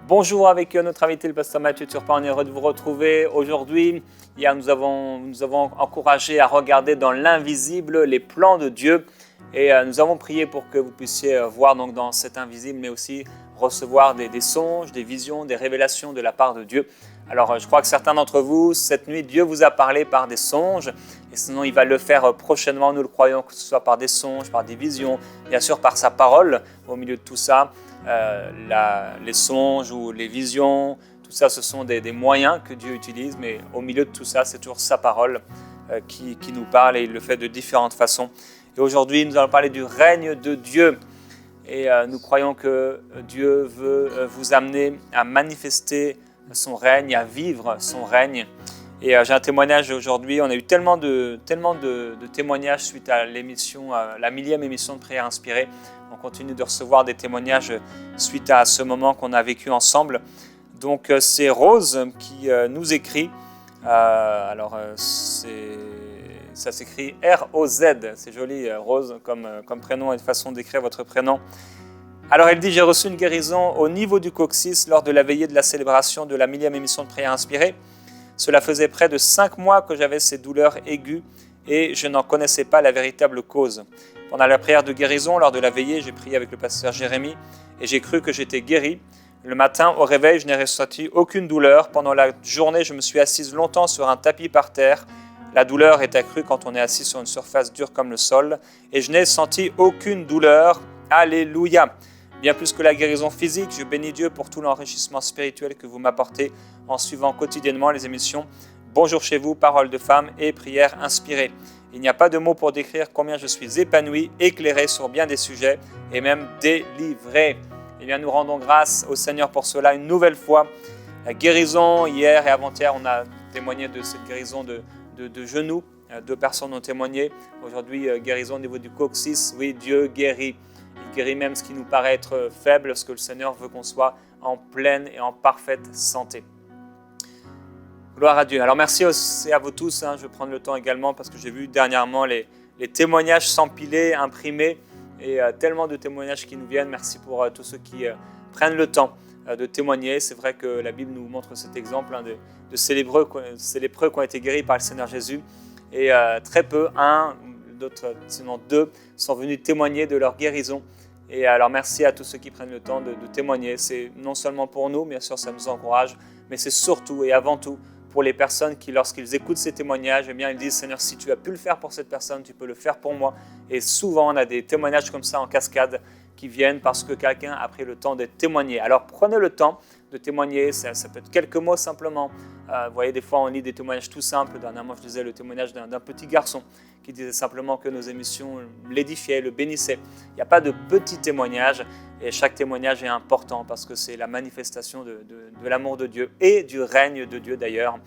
Bonjour avec notre invité, le pasteur Mathieu Turpin, on est heureux de vous retrouver. Aujourd'hui, nous avons encouragé à regarder dans l'invisible les plans de Dieu et nous avons prié pour que vous puissiez voir donc dans cet invisible, mais aussi recevoir des songes, des visions, des révélations de la part de Dieu. Alors je crois que certains d'entre vous, cette nuit, Dieu vous a parlé par des songes et sinon il va le faire prochainement, nous le croyons, que ce soit par des songes, par des visions, bien sûr par sa parole au milieu de tout ça. Les songes ou les visions, tout ça ce sont des moyens que Dieu utilise, mais au milieu de tout ça c'est toujours sa parole qui nous parle et il le fait de différentes façons. Et aujourd'hui nous allons parler du règne de Dieu et nous croyons que Dieu veut vous amener à manifester son règne, à vivre son règne. Et j'ai un témoignage aujourd'hui, on a eu tellement de témoignages suite à l'émission, la 1000e émission de Prière Inspirée. On continue de recevoir des témoignages suite à ce moment qu'on a vécu ensemble. Donc c'est Rose qui nous écrit, ça s'écrit R-O-Z, c'est joli Rose comme prénom et de façon d'écrire votre prénom. Alors elle dit, j'ai reçu une guérison au niveau du coccyx lors de la veillée de la célébration de la 1000e émission de Prière Inspirée. Cela faisait près de 5 mois que j'avais ces douleurs aiguës et je n'en connaissais pas la véritable cause. Pendant la prière de guérison, lors de la veillée, j'ai prié avec le pasteur Jérémy et j'ai cru que j'étais guéri. Le matin, au réveil, je n'ai ressenti aucune douleur. Pendant la journée, je me suis assise longtemps sur un tapis par terre. La douleur est accrue quand on est assis sur une surface dure comme le sol et je n'ai senti aucune douleur. Alléluia! Bien plus que la guérison physique, je bénis Dieu pour tout l'enrichissement spirituel que vous m'apportez en suivant quotidiennement les émissions Bonjour chez vous, Paroles de femmes et Prières inspirées. Il n'y a pas de mots pour décrire combien je suis épanoui, éclairé sur bien des sujets et même délivré. Eh bien, nous rendons grâce au Seigneur pour cela une nouvelle fois. La guérison, hier et avant-hier, on a témoigné de cette guérison de genoux. 2 personnes ont témoigné. Aujourd'hui, guérison au niveau du coccyx. Oui, Dieu guérit. Il guérit même ce qui nous paraît être faible, parce que le Seigneur veut qu'on soit en pleine et en parfaite santé. Gloire à Dieu. Alors merci aussi à vous tous. Je vais prendre le temps également parce que j'ai vu dernièrement les témoignages s'empiler, imprimés et tellement de témoignages qui nous viennent. Merci pour tous ceux qui prennent le temps de témoigner. C'est vrai que la Bible nous montre cet exemple de ces lépreux qui ont été guéris par le Seigneur Jésus. Et très peu, d'autres, sinon 2, sont venus témoigner de leur guérison. Et alors merci à tous ceux qui prennent le temps de témoigner. C'est non seulement pour nous, bien sûr ça nous encourage, mais c'est surtout et avant tout pour les personnes qui, lorsqu'ils écoutent ces témoignages, eh bien, ils disent « Seigneur, si tu as pu le faire pour cette personne, tu peux le faire pour moi ». Et souvent, on a des témoignages comme ça en cascade qui viennent parce que quelqu'un a pris le temps de témoigner. Alors prenez le temps de témoigner, ça peut être quelques mots simplement. Vous voyez, des fois on lit des témoignages tout simples. Dernièrement, je disais le témoignage d'un petit garçon qui disait simplement que nos émissions l'édifiaient, le bénissaient. Il n'y a pas de petits témoignages et chaque témoignage est important parce que c'est la manifestation de l'amour de Dieu et du règne de Dieu d'ailleurs.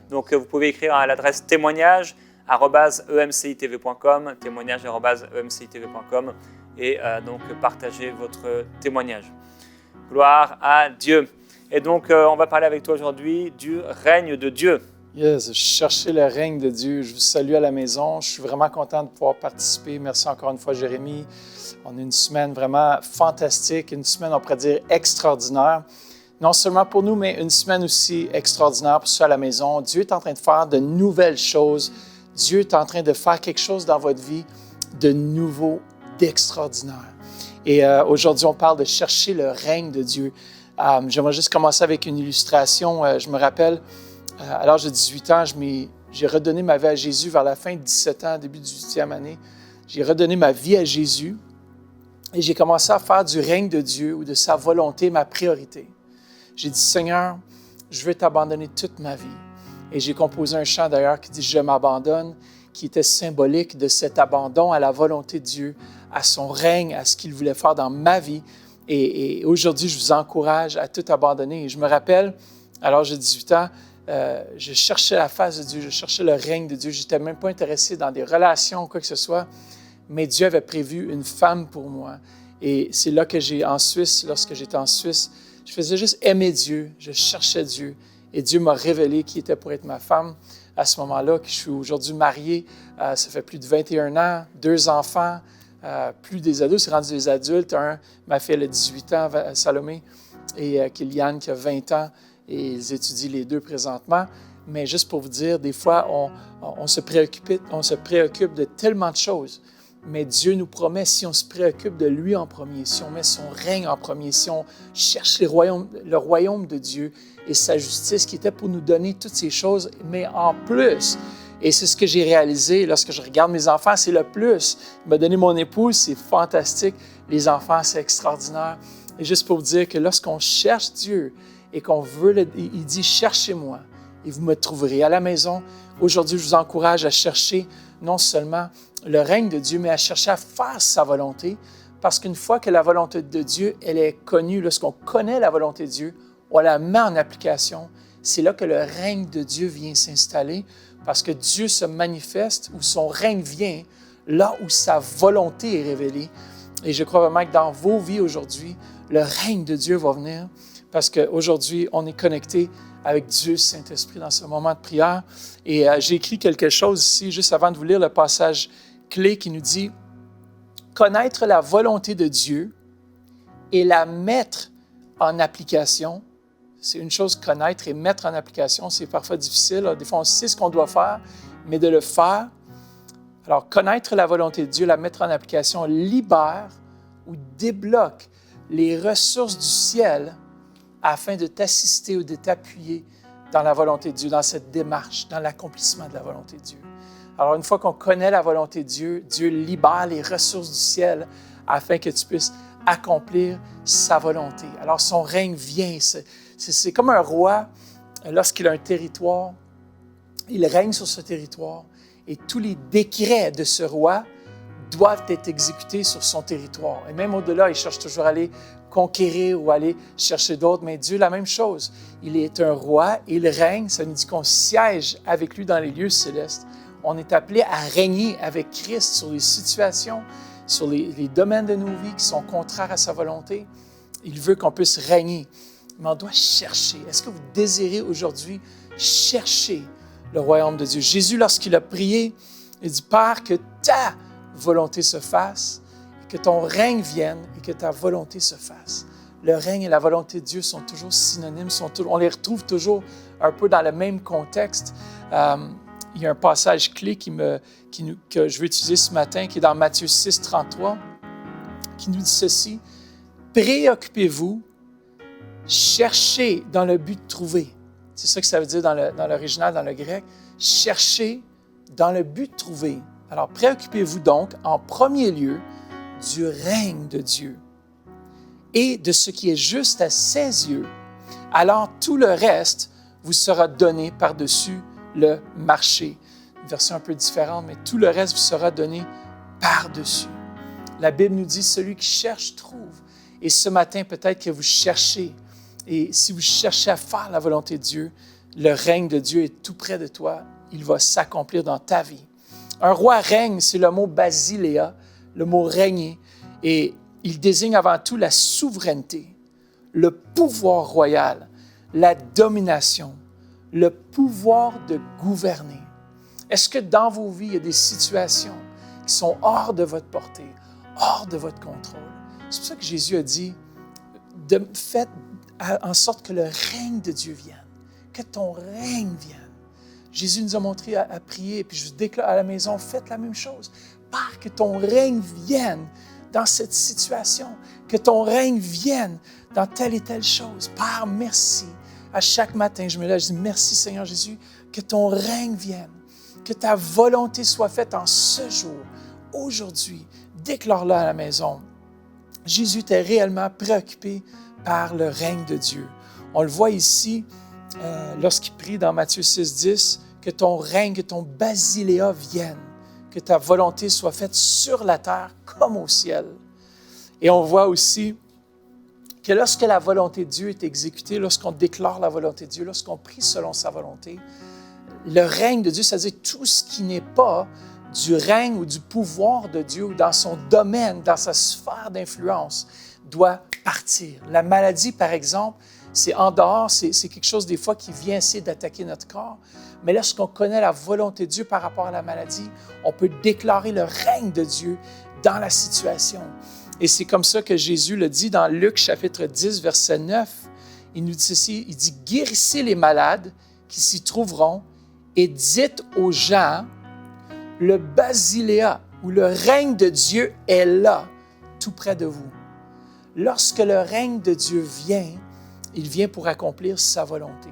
Donc vous pouvez écrire à l'adresse témoignage@emcitv.com, témoignage@emcitv.com et donc partager votre témoignage. Gloire à Dieu. Et donc, on va parler avec toi aujourd'hui du règne de Dieu. Yes, je cherchais le règne de Dieu. Je vous salue à la maison. Je suis vraiment content de pouvoir participer. Merci encore une fois, Jérémy. On a une semaine vraiment fantastique, une semaine, on pourrait dire, extraordinaire. Non seulement pour nous, mais une semaine aussi extraordinaire pour ceux à la maison. Dieu est en train de faire de nouvelles choses. Dieu est en train de faire quelque chose dans votre vie de nouveau, d'extraordinaire. Et aujourd'hui, on parle de chercher le règne de Dieu. J'aimerais juste commencer avec une illustration. Je me rappelle, à l'âge de 18 ans, j'ai redonné ma vie à Jésus vers la fin de 17 ans, début de 18e année. J'ai redonné ma vie à Jésus et j'ai commencé à faire du règne de Dieu ou de sa volonté ma priorité. J'ai dit, Seigneur, je veux t'abandonner toute ma vie. Et j'ai composé un chant d'ailleurs qui dit « Je m'abandonne », qui était symbolique de cet abandon à la volonté de Dieu, à son règne, à ce qu'il voulait faire dans ma vie. Et aujourd'hui, je vous encourage à tout abandonner. Et je me rappelle, à l'âge de 18 ans, je cherchais la face de Dieu, je cherchais le règne de Dieu. Je n'étais même pas intéressé dans des relations ou quoi que ce soit, mais Dieu avait prévu une femme pour moi. Et c'est là que lorsque j'étais en Suisse, je faisais juste aimer Dieu, je cherchais Dieu. Et Dieu m'a révélé qui était pour être ma femme. À ce moment-là, que je suis aujourd'hui marié, ça fait plus de 21 ans, 2 enfants, plus des ados, c'est rendu des adultes. Ma fille, elle a 18 ans, Salomé. et Kylian qui a 20 ans et ils étudient les deux présentement. Mais juste pour vous dire, des fois, on se préoccupe de tellement de choses. Mais Dieu nous promet, si on se préoccupe de lui en premier, si on met son règne en premier, si on cherche le royaume de Dieu et sa justice qui était pour nous donner toutes ces choses, mais en plus, et c'est ce que j'ai réalisé lorsque je regarde mes enfants, c'est le plus. Il m'a donné mon épouse, c'est fantastique. Les enfants, c'est extraordinaire. Et juste pour vous dire que lorsqu'on cherche Dieu et qu'on veut, il dit « Cherchez-moi et vous me trouverez » à la maison. Aujourd'hui, je vous encourage à chercher non seulement le règne de Dieu, mais à chercher à faire sa volonté, parce qu'une fois que la volonté de Dieu, elle est connue, lorsqu'on connaît la volonté de Dieu, on la met en application, c'est là que le règne de Dieu vient s'installer, parce que Dieu se manifeste, ou son règne vient, là où sa volonté est révélée. Et je crois vraiment que dans vos vies aujourd'hui, le règne de Dieu va venir, parce qu'aujourd'hui, on est connecté avec Dieu Saint-Esprit dans ce moment de prière. Et j'ai écrit quelque chose ici, juste avant de vous lire le passage clé qui nous dit « Connaître la volonté de Dieu et la mettre en application ». C'est une chose, connaître et mettre en application, c'est parfois difficile. Des fois, on sait ce qu'on doit faire, mais de le faire. Alors, connaître la volonté de Dieu, la mettre en application, libère ou débloque les ressources du ciel afin de t'assister ou de t'appuyer dans la volonté de Dieu, dans cette démarche, dans l'accomplissement de la volonté de Dieu. Alors, une fois qu'on connaît la volonté de Dieu, Dieu libère les ressources du ciel afin que tu puisses accomplir sa volonté. Alors, son règne vient. C'est comme un roi, lorsqu'il a un territoire, il règne sur ce territoire et tous les décrets de ce roi doivent être exécutés sur son territoire. Et même au-delà, il cherche toujours à aller conquérir ou aller chercher d'autres, mais Dieu, la même chose. Il est un roi, il règne, ça nous dit qu'on siège avec lui dans les lieux célestes. On est appelé à régner avec Christ sur les situations, sur les domaines de nos vies qui sont contraires à sa volonté. Il veut qu'on puisse régner, mais on doit chercher. Est-ce que vous désirez aujourd'hui chercher le royaume de Dieu? Jésus, lorsqu'il a prié, il dit « Père, que ta volonté se fasse, que ton règne vienne et que ta volonté se fasse. » Le règne et la volonté de Dieu sont toujours synonymes, on les retrouve toujours un peu dans le même contexte. Il y a un passage clé que je vais utiliser ce matin, qui est dans Matthieu 6, 33, qui nous dit ceci: « Préoccupez-vous, cherchez dans le but de trouver. » C'est ça que ça veut dire dans l'original, dans le grec. « Cherchez dans le but de trouver. » Alors, préoccupez-vous donc en premier lieu du règne de Dieu et de ce qui est juste à ses yeux. Alors, tout le reste vous sera donné par-dessus le marché. Une version un peu différente, mais tout le reste vous sera donné par-dessus. La Bible nous dit, celui qui cherche, trouve. Et ce matin, peut-être que vous cherchez. Et si vous cherchez à faire la volonté de Dieu, le règne de Dieu est tout près de toi. Il va s'accomplir dans ta vie. Un roi règne, c'est le mot basileia, le mot régner. Et il désigne avant tout la souveraineté, le pouvoir royal, la domination, le pouvoir de gouverner. Est-ce que dans vos vies, il y a des situations qui sont hors de votre portée, hors de votre contrôle? C'est pour ça que Jésus a dit, faites en sorte que le règne de Dieu vienne, que ton règne vienne. Jésus nous a montré à prier, et puis je vous déclare à la maison, faites la même chose. Père, que ton règne vienne dans cette situation, que ton règne vienne dans telle et telle chose. Père, merci. À chaque matin, je me lève, je dis merci Seigneur Jésus, que ton règne vienne, que ta volonté soit faite en ce jour, aujourd'hui. Déclare-le à la maison. Jésus était réellement préoccupé par le règne de Dieu. On le voit ici, lorsqu'il prie dans Matthieu 6, 10, que ton règne, que ton basiléa vienne, que ta volonté soit faite sur la terre comme au ciel. Et on voit aussi que lorsque la volonté de Dieu est exécutée, lorsqu'on déclare la volonté de Dieu, lorsqu'on prie selon sa volonté, le règne de Dieu, c'est-à-dire tout ce qui n'est pas du règne ou du pouvoir de Dieu ou dans son domaine, dans sa sphère d'influence, doit partir. La maladie, par exemple, c'est en dehors, c'est quelque chose des fois qui vient essayer d'attaquer notre corps. Mais lorsqu'on connaît la volonté de Dieu par rapport à la maladie, on peut déclarer le règne de Dieu dans la situation. Et c'est comme ça que Jésus le dit dans Luc chapitre 10, verset 9. Il nous dit ceci, il dit « Guérissez les malades qui s'y trouveront et dites aux gens, le basiléa ou le règne de Dieu est là, tout près de vous. » Lorsque le règne de Dieu vient, il vient pour accomplir sa volonté.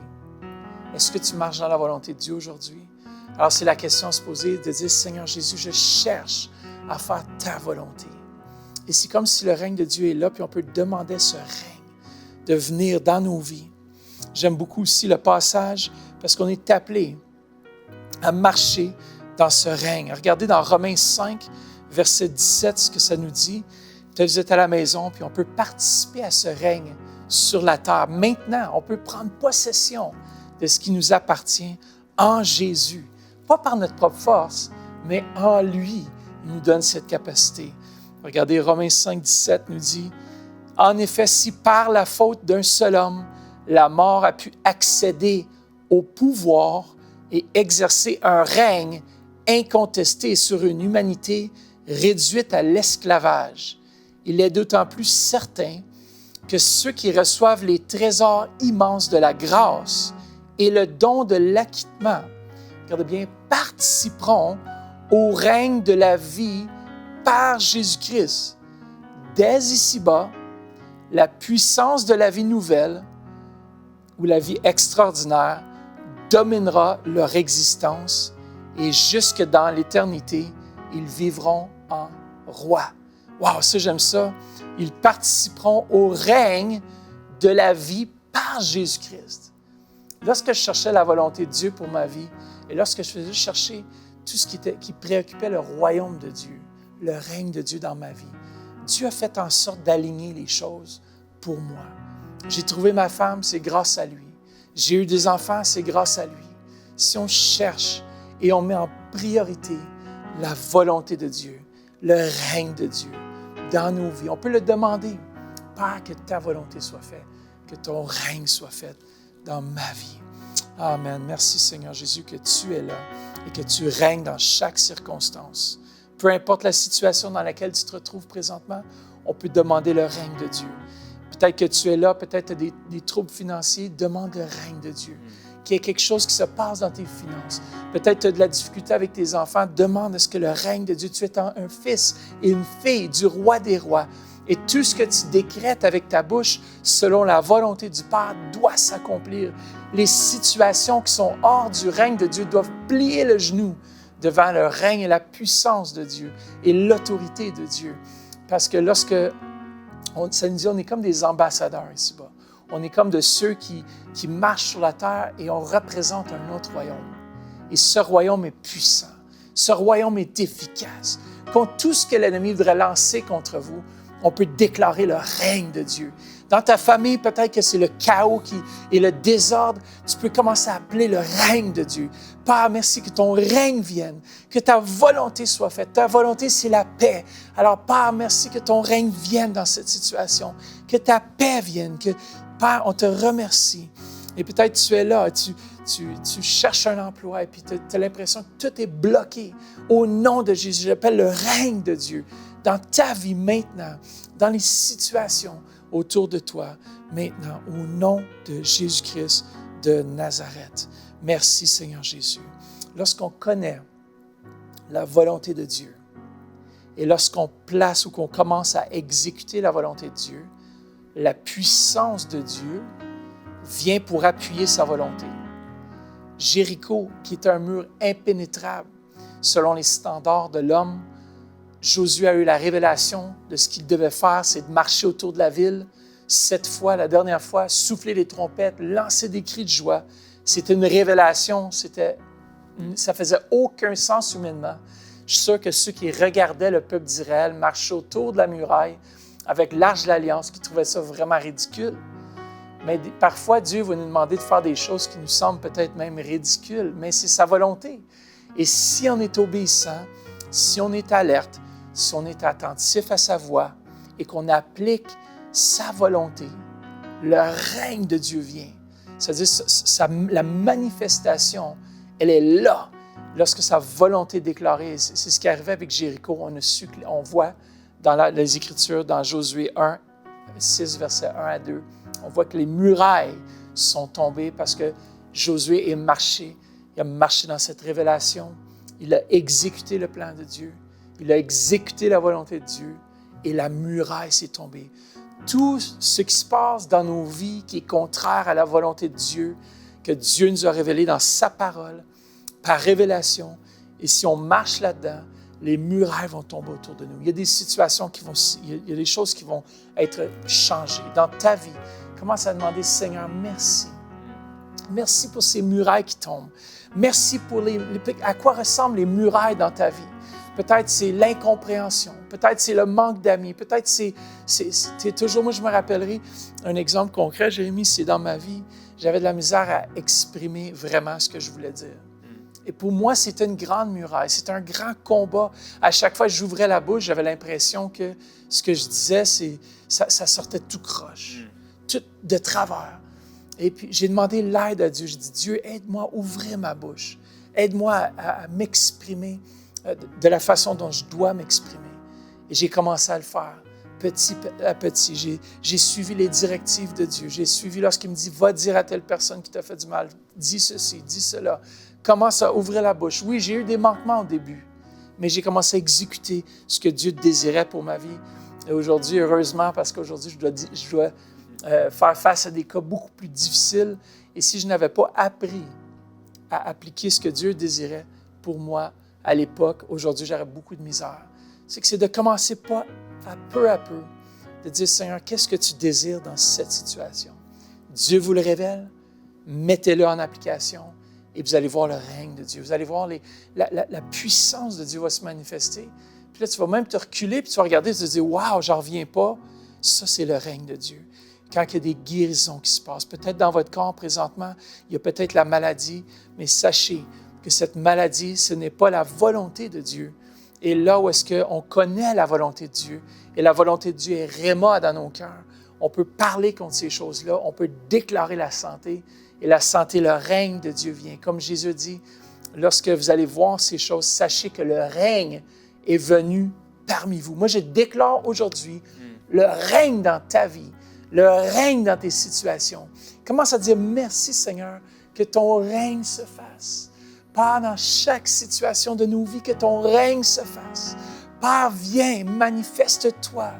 Est-ce que tu marches dans la volonté de Dieu aujourd'hui? Alors, c'est la question à se poser, de dire, Seigneur Jésus, je cherche à faire ta volonté. Et c'est comme si le règne de Dieu est là, puis on peut demander ce règne de venir dans nos vies. J'aime beaucoup aussi le passage, parce qu'on est appelé à marcher dans ce règne. Regardez dans Romains 5, verset 17, ce que ça nous dit. Peut-être que vous êtes à la maison, puis on peut participer à ce règne sur la terre. Maintenant, on peut prendre possession de ce qui nous appartient en Jésus. Pas par notre propre force, mais en lui, il nous donne cette capacité. Regardez, Romains 5, 17 nous dit, « En effet, si par la faute d'un seul homme, la mort a pu accéder au pouvoir et exercer un règne incontesté sur une humanité réduite à l'esclavage, il est d'autant plus certain que ceux qui reçoivent les trésors immenses de la grâce et le don de l'acquittement, regardez bien, participeront au règne de la vie par Jésus-Christ. Dès ici-bas, la puissance de la vie nouvelle ou la vie extraordinaire dominera leur existence et jusque dans l'éternité, ils vivront en roi. Wow, ça j'aime ça. Ils participeront au règne de la vie par Jésus-Christ. Lorsque je cherchais la volonté de Dieu pour ma vie et lorsque je faisais chercher tout ce qui préoccupait le royaume de Dieu, le règne de Dieu dans ma vie, Dieu a fait en sorte d'aligner les choses pour moi. J'ai trouvé ma femme, c'est grâce à lui. J'ai eu des enfants, c'est grâce à lui. Si on cherche et on met en priorité la volonté de Dieu, le règne de Dieu dans nos vies, on peut le demander. Père, que ta volonté soit faite, que ton règne soit fait dans ma vie. Amen. Merci Seigneur Jésus que tu es là et que tu règnes dans chaque circonstance. Peu importe la situation dans laquelle tu te retrouves présentement, on peut demander le règne de Dieu. Peut-être que tu es là, peut-être tu as des troubles financiers, demande le règne de Dieu. Qu'il y ait quelque chose qui se passe dans tes finances. Peut-être tu as de la difficulté avec tes enfants, demande est-ce que le règne de Dieu, tu es un fils et une fille du roi des rois. Et tout ce que tu décrètes avec ta bouche, selon la volonté du Père, doit s'accomplir. Les situations qui sont hors du règne de Dieu doivent plier le genou devant le règne et la puissance de Dieu et l'autorité de Dieu. Parce que ça nous dit, on est comme des ambassadeurs ici-bas. On est comme de ceux qui marchent sur la terre et on représente un autre royaume. Et ce royaume est puissant. Ce royaume est efficace. Contre tout ce que l'ennemi voudrait lancer contre vous, on peut déclarer le règne de Dieu. Dans ta famille, peut-être que c'est le chaos et le désordre. Tu peux commencer à appeler le règne de Dieu. Père, merci que ton règne vienne, que ta volonté soit faite. Ta volonté, c'est la paix. Alors, Père, merci que ton règne vienne dans cette situation, que ta paix vienne. Père, on te remercie. Et peut-être tu es là, tu cherches un emploi et puis tu as l'impression que tout est bloqué. Au nom de Jésus, j'appelle le règne de Dieu dans ta vie maintenant, dans les situations autour de toi, maintenant, au nom de Jésus-Christ de Nazareth. Merci Seigneur Jésus. Lorsqu'on connaît la volonté de Dieu et lorsqu'on place ou qu'on commence à exécuter la volonté de Dieu, la puissance de Dieu vient pour appuyer sa volonté. Jéricho, qui est un mur impénétrable selon les standards de l'homme, Josué a eu la révélation de ce qu'il devait faire, c'est de marcher autour de la ville. 7 fois, la dernière fois, souffler les trompettes, lancer des cris de joie. C'était une révélation, ça faisait aucun sens humainement. Je suis sûr que ceux qui regardaient le peuple d'Israël marcher autour de la muraille avec l'Arche de l'Alliance, qui trouvaient ça vraiment ridicule. Mais parfois, Dieu va nous demander de faire des choses qui nous semblent peut-être même ridicules, mais c'est sa volonté. Et si on est obéissant, si on est alerte, si on est attentif à sa voix et qu'on applique sa volonté, le règne de Dieu vient. C'est-à-dire la manifestation, elle est là lorsque sa volonté est déclarée. C'est ce qui arrivait avec Jéricho. On voit dans les Écritures, dans Josué 1, 6, versets 1 à 2, on voit que les murailles sont tombées parce que Josué est marché. Il a marché dans cette révélation. Il a exécuté le plan de Dieu. Il a exécuté la volonté de Dieu. Et la muraille s'est tombée. Tout ce qui se passe dans nos vies qui est contraire à la volonté de Dieu, que Dieu nous a révélé dans sa parole, par révélation, et si on marche là-dedans, les murailles vont tomber autour de nous. Il y a des situations il y a des choses qui vont être changées. Dans ta vie, commence à demander, Seigneur, merci. Merci pour ces murailles qui tombent. Merci pour à quoi ressemblent les murailles dans ta vie. Peut-être c'est l'incompréhension, peut-être c'est le manque d'amis, peut-être c'est toujours, moi je me rappellerai un exemple concret, Jérémie, c'est dans ma vie, j'avais de la misère à exprimer vraiment ce que je voulais dire. Et pour moi, c'était une grande muraille, c'était un grand combat. À chaque fois que j'ouvrais la bouche, j'avais l'impression que ce que je disais, ça sortait tout croche, tout de travers. Et puis j'ai demandé l'aide à Dieu, je dis, Dieu, aide-moi à ouvrir ma bouche, aide-moi à m'exprimer de la façon dont je dois m'exprimer. Et j'ai commencé à le faire, petit à petit. J'ai suivi les directives de Dieu. J'ai suivi lorsqu'il me dit, va dire à telle personne qui t'a fait du mal, dis ceci, dis cela. Commence à ouvrir la bouche. Oui, j'ai eu des manquements au début, mais j'ai commencé à exécuter ce que Dieu désirait pour ma vie. Et aujourd'hui, heureusement, parce qu'aujourd'hui, je dois faire face à des cas beaucoup plus difficiles. Et si je n'avais pas appris à appliquer ce que Dieu désirait pour moi, à l'époque, aujourd'hui, j'aurais beaucoup de misère. C'est de commencer pas à peu, de dire, Seigneur, qu'est-ce que tu désires dans cette situation? Dieu vous le révèle, mettez-le en application et vous allez voir le règne de Dieu. Vous allez voir la puissance de Dieu va se manifester. Puis là, tu vas même te reculer, puis tu vas regarder et tu vas te dire, wow, j'en reviens pas. Ça, c'est le règne de Dieu. Quand il y a des guérisons qui se passent, peut-être dans votre corps présentement, il y a peut-être la maladie, mais sachez que cette maladie, ce n'est pas la volonté de Dieu. Et là où est-ce qu'on connaît la volonté de Dieu, et la volonté de Dieu est réma dans nos cœurs, on peut parler contre ces choses-là, on peut déclarer la santé, et la santé, le règne de Dieu vient. Comme Jésus dit, lorsque vous allez voir ces choses, sachez que le règne est venu parmi vous. Moi, je déclare aujourd'hui le règne dans ta vie, le règne dans tes situations. Commence à dire merci, Seigneur, que ton règne se fasse. Père, dans chaque situation de nos vies, que ton règne se fasse. Père, viens, manifeste-toi.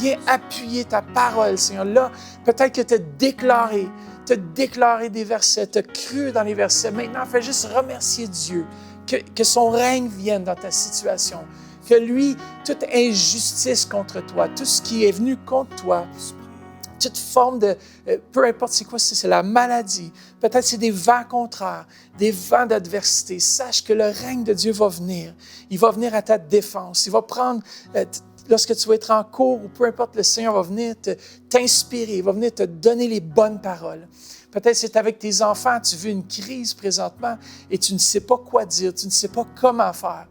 Viens appuyer ta parole, Seigneur. Là, peut-être que tu as déclaré des versets, tu as cru dans les versets. Maintenant, fais juste remercier Dieu, que son règne vienne dans ta situation. Que lui, toute injustice contre toi, tout ce qui est venu contre toi, toute forme de, peu importe c'est quoi, c'est la maladie, peut-être c'est des vents contraires, des vents d'adversité. Sache que le règne de Dieu va venir. Il va venir à ta défense. Il va prendre, lorsque tu vas être en cours ou peu importe, le Seigneur va venir t'inspirer, il va venir te donner les bonnes paroles. Peut-être c'est avec tes enfants, tu vis une crise présentement et tu ne sais pas quoi dire, tu ne sais pas comment faire.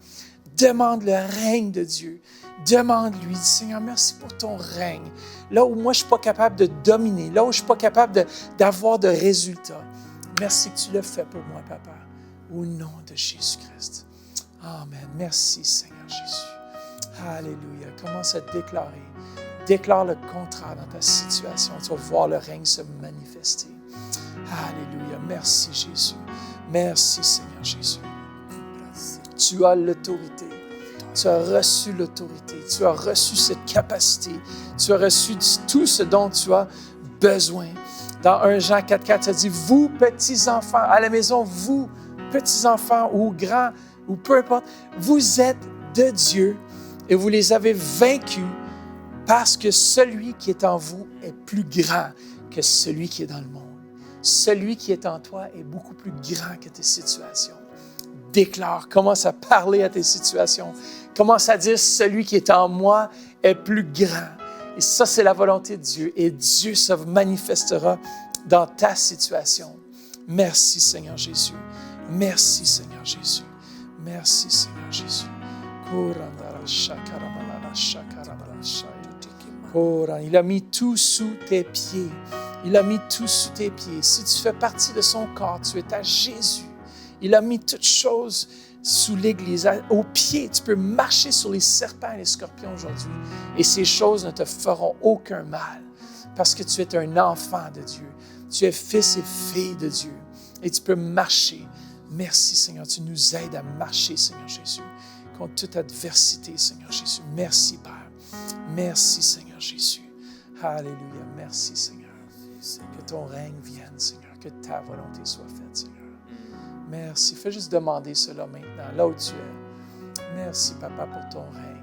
Demande le règne de Dieu. Demande-lui, Seigneur, merci pour ton règne. Là où moi, je ne suis pas capable de dominer, là où je ne suis pas capable d'avoir de résultats, merci que tu le fais pour moi, Papa, au nom de Jésus-Christ. Amen. Merci, Seigneur Jésus. Alléluia. Commence à déclarer. Déclare le contraire dans ta situation. Tu vas voir le règne se manifester. Alléluia. Merci, Jésus. Merci, Seigneur Jésus. Tu as l'autorité. Tu as reçu l'autorité. Tu as reçu cette capacité. Tu as reçu tout ce dont tu as besoin. Dans 1 Jean 4,4, ça dit, vous, petits-enfants, à la maison, vous, petits-enfants ou grands, ou peu importe, vous êtes de Dieu et vous les avez vaincus parce que celui qui est en vous est plus grand que celui qui est dans le monde. Celui qui est en toi est beaucoup plus grand que tes situations. Déclare, commence à parler à tes situations. Commence à dire, celui qui est en moi est plus grand. Et ça, c'est la volonté de Dieu. Et Dieu se manifestera dans ta situation. Merci, Seigneur Jésus. Merci, Seigneur Jésus. Merci, Seigneur Jésus. Il a mis tout sous tes pieds. Il a mis tout sous tes pieds. Si tu fais partie de son corps, tu es à Jésus. Il a mis toutes choses Souligne aux pieds. Tu peux marcher sur les serpents et les scorpions aujourd'hui. Et ces choses ne te feront aucun mal parce que tu es un enfant de Dieu. Tu es fils et fille de Dieu. Et tu peux marcher. Merci, Seigneur. Tu nous aides à marcher, Seigneur Jésus, contre toute adversité, Seigneur Jésus. Merci, Père. Merci, Seigneur Jésus. Alléluia. Merci, Seigneur. Que ton règne vienne, Seigneur. Que ta volonté soit faite, Seigneur. Merci. Fais juste demander cela maintenant, là où tu es. Merci, Papa, pour ton règne.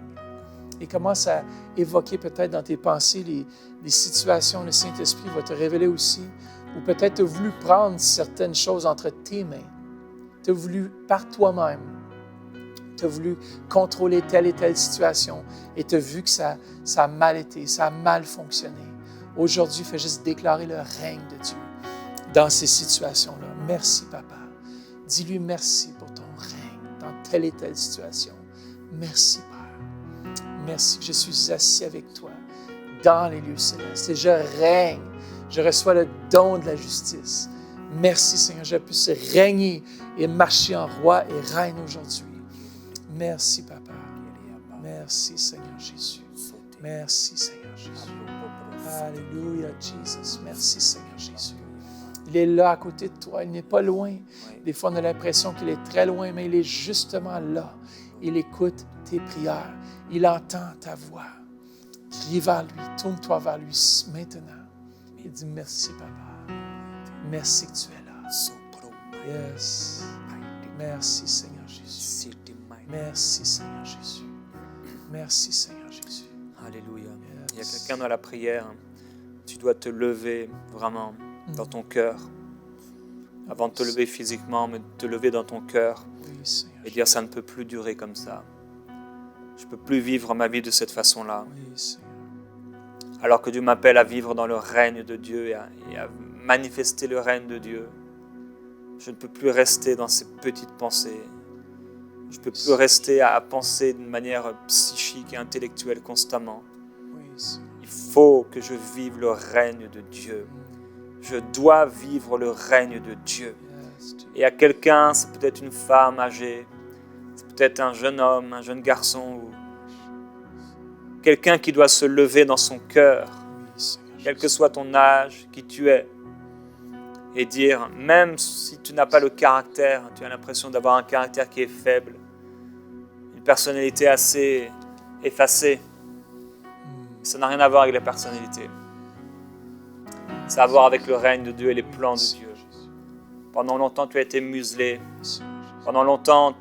Et commence à évoquer peut-être dans tes pensées les situations. Le Saint-Esprit va te révéler aussi. Ou peut-être tu as voulu prendre certaines choses entre tes mains. Tu as voulu, par toi-même, tu as voulu contrôler telle et telle situation et tu as vu que ça a mal été, ça a mal fonctionné. Aujourd'hui, fais juste déclarer le règne de Dieu dans ces situations-là. Merci, Papa. Dis-lui merci pour ton règne dans telle et telle situation. Merci, Père. Merci que je suis assis avec toi dans les lieux célestes et je règne. Je reçois le don de la justice. Merci, Seigneur, je puisse régner et marcher en roi et reine aujourd'hui. Merci, Papa. Merci, Seigneur Jésus. Merci, Seigneur Jésus. Alléluia, Jésus. Merci, Seigneur Jésus. Il est là à côté de toi. Il n'est pas loin. Des fois, on a l'impression qu'il est très loin, mais il est justement là. Il écoute tes prières. Il entend ta voix. Crie vers lui. Tourne-toi vers lui maintenant. Et dis merci, Papa. Merci que tu es là. Yes. Merci, Seigneur Jésus. Merci, Seigneur Jésus. Merci, Seigneur Jésus. Alléluia. Yes. Il y a quelqu'un dans la prière. Tu dois te lever vraiment dans ton cœur. Avant de te lever physiquement, mais de te lever dans ton cœur. Oui, et dire ça ne peut plus durer comme ça. Je ne peux plus vivre ma vie de cette façon-là. Oui, alors que Dieu m'appelle à vivre dans le règne de Dieu et à manifester le règne de Dieu. Je ne peux plus rester dans ces petites pensées. Je ne peux plus rester à penser d'une manière psychique et intellectuelle constamment. Il faut que je vive le règne de Dieu. Je dois vivre le règne de Dieu. Et à quelqu'un, c'est peut-être une femme âgée, c'est peut-être un jeune homme, un jeune garçon, ou quelqu'un qui doit se lever dans son cœur, quel que soit ton âge, qui tu es, et dire, même si tu n'as pas le caractère, tu as l'impression d'avoir un caractère qui est faible, une personnalité assez effacée, ça n'a rien à voir avec la personnalité. Ça a à voir avec le règne de Dieu et les plans de Dieu. Pendant longtemps, tu as été muselé. Pendant longtemps,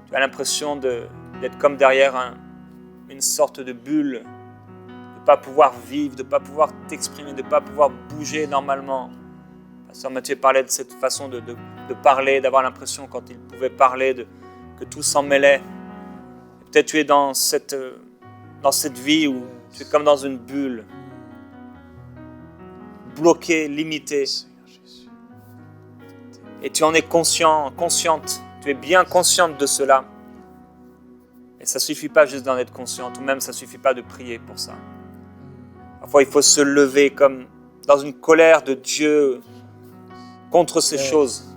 tu as l'impression d'être comme derrière une sorte de bulle, de ne pas pouvoir vivre, de ne pas pouvoir t'exprimer, de ne pas pouvoir bouger normalement. Pasteur Mathieu parlait de cette façon de parler, d'avoir l'impression quand il pouvait parler, que tout s'en mêlait. Peut-être tu es dans cette vie où tu es comme dans une bulle, bloqué, limité. Et tu en es consciente, tu es bien consciente de cela. Et ça ne suffit pas juste d'en être consciente, ou même ça ne suffit pas de prier pour ça. Parfois, il faut se lever comme dans une colère de Dieu contre ces choses.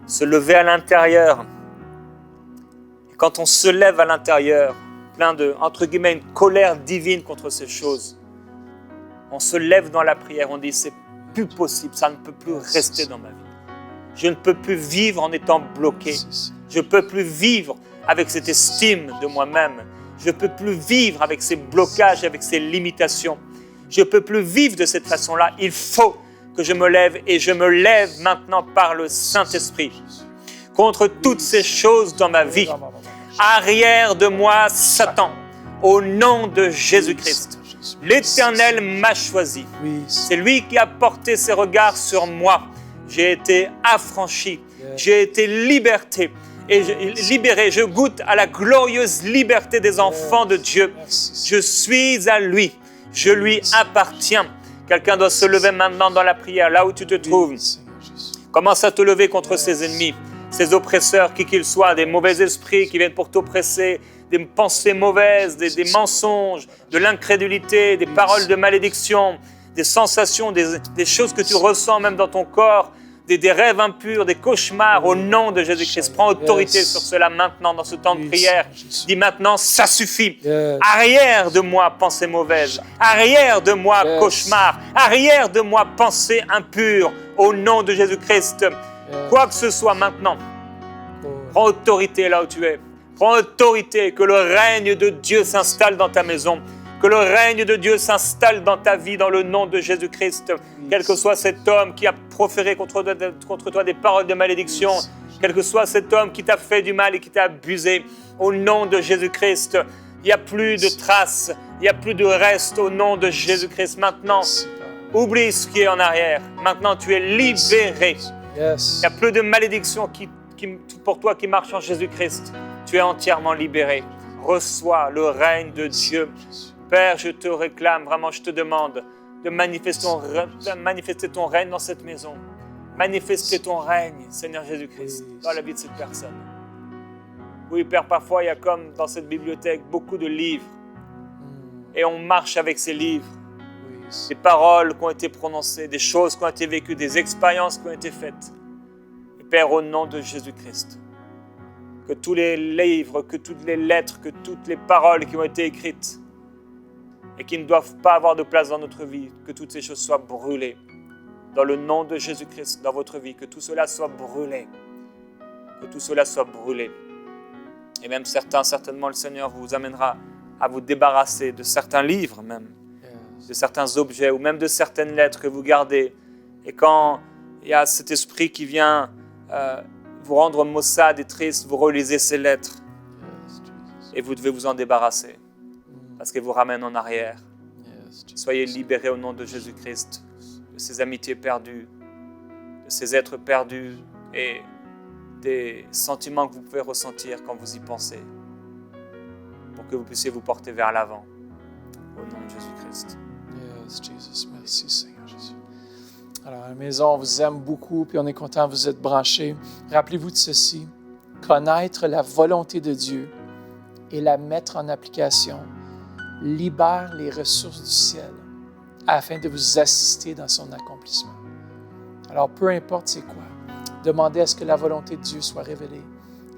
Se lever à l'intérieur. Et quand on se lève à l'intérieur, plein de, entre guillemets, une colère divine contre ces choses, on se lève dans la prière, on dit c'est plus possible, ça ne peut plus rester dans ma vie. Je ne peux plus vivre en étant bloqué. Je ne peux plus vivre avec cette estime de moi-même. Je ne peux plus vivre avec ces blocages, avec ces limitations. Je ne peux plus vivre de cette façon-là. Il faut que je me lève et je me lève maintenant par le Saint-Esprit contre toutes ces choses dans ma vie. Arrière de moi, Satan, au nom de Jésus-Christ. L'Éternel m'a choisi. C'est lui qui a porté ses regards sur moi. J'ai été affranchi, j'ai été libéré. Je goûte à la glorieuse liberté des enfants de Dieu. Je suis à lui, je lui appartiens. Quelqu'un doit se lever maintenant dans la prière, là où tu te trouves. Commence à te lever contre ses ennemis, ses oppresseurs, qui qu'ils soient, des mauvais esprits qui viennent pour t'oppresser, des pensées mauvaises, des mensonges, de l'incrédulité, des paroles de malédiction, des sensations, des choses que tu ressens même dans ton corps, des rêves impurs, des cauchemars, au nom de Jésus-Christ. Prends autorité sur cela maintenant, dans ce temps de prière. Dis maintenant, ça suffit. Arrière de moi, pensée mauvaise. Arrière de moi, cauchemar. Arrière de moi, pensée impure. Au nom de Jésus-Christ. Quoi que ce soit maintenant, prends autorité là où tu es. Prends autorité, que le règne de Dieu s'installe dans ta maison. Que le règne de Dieu s'installe dans ta vie, dans le nom de Jésus-Christ. Quel que soit cet homme qui a proféré contre toi des paroles de malédiction, quel que soit cet homme qui t'a fait du mal et qui t'a abusé, au nom de Jésus-Christ, il n'y a plus de traces, il n'y a plus de reste au nom de Jésus-Christ. Maintenant, oublie ce qui est en arrière. Maintenant, tu es libéré. Il n'y a plus de malédiction pour toi qui marche en Jésus-Christ. Tu es entièrement libéré. Reçois le règne de Dieu. Père, je te réclame, vraiment, je te demande de manifester ton règne dans cette maison. Manifester ton règne, Seigneur Jésus-Christ, dans la vie de cette personne. Oui, Père, parfois, il y a comme dans cette bibliothèque beaucoup de livres. Et on marche avec ces livres. Des paroles qui ont été prononcées, des choses qui ont été vécues, des expériences qui ont été faites. Et Père, au nom de Jésus-Christ, que tous les livres, que toutes les lettres, que toutes les paroles qui ont été écrites et qui ne doivent pas avoir de place dans notre vie, que toutes ces choses soient brûlées. Dans le nom de Jésus-Christ, dans votre vie, que tout cela soit brûlé. Que tout cela soit brûlé. Et même certainement, le Seigneur vous amènera à vous débarrasser de certains livres même, de certains objets ou même de certaines lettres que vous gardez. Et quand il y a cet esprit qui vient vous rendre maussade et triste, vous relisez ces lettres et vous devez vous en débarrasser parce qu'elles vous ramènent en arrière. Soyez libérés au nom de Jésus-Christ de ces amitiés perdues, de ces êtres perdus et des sentiments que vous pouvez ressentir quand vous y pensez pour que vous puissiez vous porter vers l'avant au nom de Jésus-Christ. Yes, Jesus. Merci Seigneur Jésus. Alors, à la maison, on vous aime beaucoup, puis on est content que vous êtes branchés. Rappelez-vous de ceci, connaître la volonté de Dieu et la mettre en application libère les ressources du ciel afin de vous assister dans son accomplissement. Alors, peu importe c'est quoi, demandez à ce que la volonté de Dieu soit révélée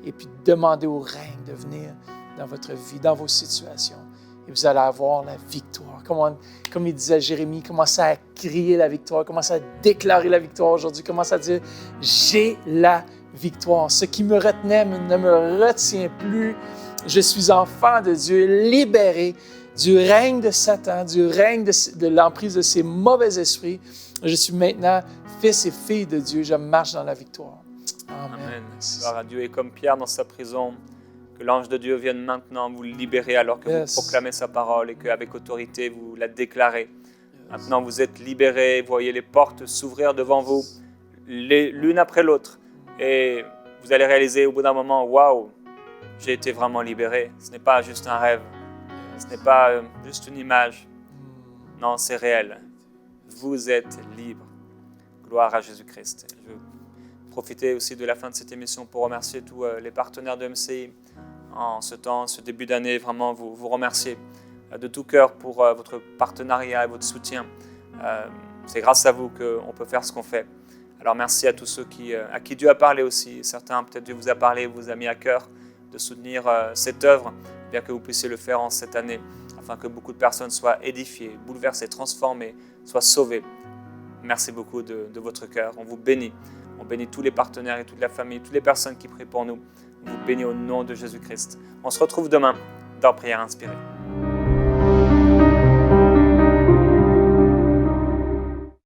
et puis demandez au règne de venir dans votre vie, dans vos situations. Et vous allez avoir la victoire. Comme il disait Jérémie, commencez à crier la victoire, commencez à déclarer la victoire aujourd'hui, commencez à dire « J'ai la victoire. Ce qui me retenait ne me retient plus. Je suis enfant de Dieu, libéré du règne de Satan, du règne de l'emprise de ces mauvais esprits. Je suis maintenant fils et fille de Dieu. Je marche dans la victoire. » Amen. Gloire à Dieu. Et comme Pierre dans sa prison, que l'ange de Dieu vienne maintenant vous libérer alors que vous proclamez sa parole et qu'avec autorité vous la déclarez. Maintenant vous êtes libérés, vous voyez les portes s'ouvrir devant vous, l'une après l'autre. Et vous allez réaliser au bout d'un moment, waouh, j'ai été vraiment libéré. Ce n'est pas juste un rêve, ce n'est pas juste une image. Non, c'est réel. Vous êtes libre. Gloire à Jésus-Christ. Je veux profiter aussi de la fin de cette émission pour remercier tous les partenaires de MCI. En ce temps, ce début d'année, vraiment vous remercier de tout cœur pour votre partenariat et votre soutien. C'est grâce à vous qu'on peut faire ce qu'on fait. Alors merci à tous ceux à qui Dieu a parlé aussi. Certains, peut-être Dieu vous a parlé, vous a mis à cœur de soutenir cette œuvre, bien que vous puissiez le faire en cette année, afin que beaucoup de personnes soient édifiées, bouleversées, transformées, soient sauvées. Merci beaucoup de votre cœur. On vous bénit. On bénit tous les partenaires et toute la famille, toutes les personnes qui prient pour nous. On vous bénit au nom de Jésus-Christ. On se retrouve demain dans Prière Inspirée.